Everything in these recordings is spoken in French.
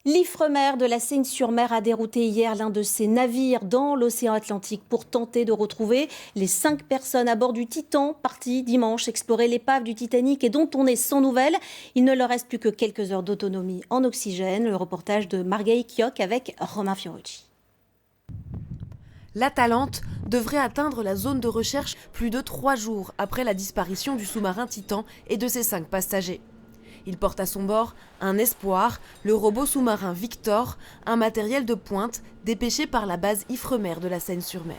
L'Ifremer de la Seine-sur-Mer a dérouté hier l'un de ses navires dans l'océan Atlantique pour tenter de retrouver les 5 personnes à bord du Titan, parties dimanche explorer l'épave du Titanic et dont on est sans nouvelles. Il ne leur reste plus que quelques heures d'autonomie en oxygène. Le reportage de Marguerite Kioch avec Romain Fiorucci. L'Atalante devrait atteindre la zone de recherche plus de 3 jours après la disparition du sous-marin Titan et de ses 5 passagers. Il porte à son bord un espoir, le robot sous-marin Victor, un matériel de pointe dépêché par la base Ifremer de la Seine-sur-Mer.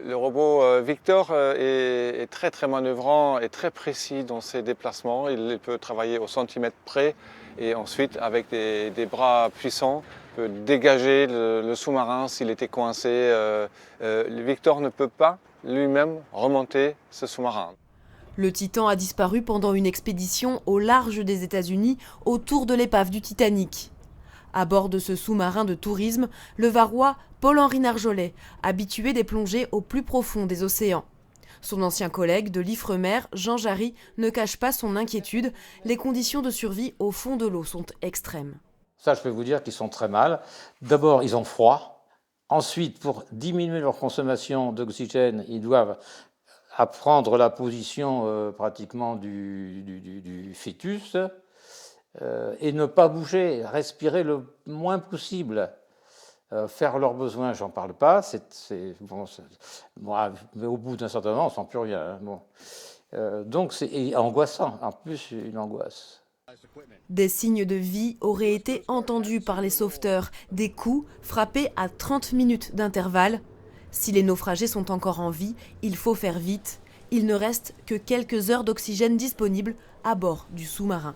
Le robot Victor est très très manœuvrant et très précis dans ses déplacements. Il peut travailler au centimètre près et ensuite avec des bras puissants peut dégager le sous-marin s'il était coincé. Le Victor ne peut pas lui-même remonter ce sous-marin. Le Titan a disparu pendant une expédition au large des États-Unis autour de l'épave du Titanic. À bord de ce sous-marin de tourisme, le Varois Paul-Henri Narjolet, habitué des plongées au plus profond des océans. Son ancien collègue de l'Ifremer, Jean Jarry, ne cache pas son inquiétude. Les conditions de survie au fond de l'eau sont extrêmes. Ça, je peux vous dire qu'ils sont très mal. D'abord, ils ont froid. Ensuite, pour diminuer leur consommation d'oxygène, ils doivent apprendre la position pratiquement du fœtus et ne pas bouger, respirer le moins possible. Faire leurs besoins, j'en parle pas, mais au bout d'un certain moment, on ne sent plus rien. Bon. Donc c'est angoissant, en plus une angoisse. Des signes de vie auraient été entendus par les sauveteurs, des coups frappés à 30 minutes d'intervalle. Si les naufragés sont encore en vie, il faut faire vite. Il ne reste que quelques heures d'oxygène disponibles à bord du sous-marin.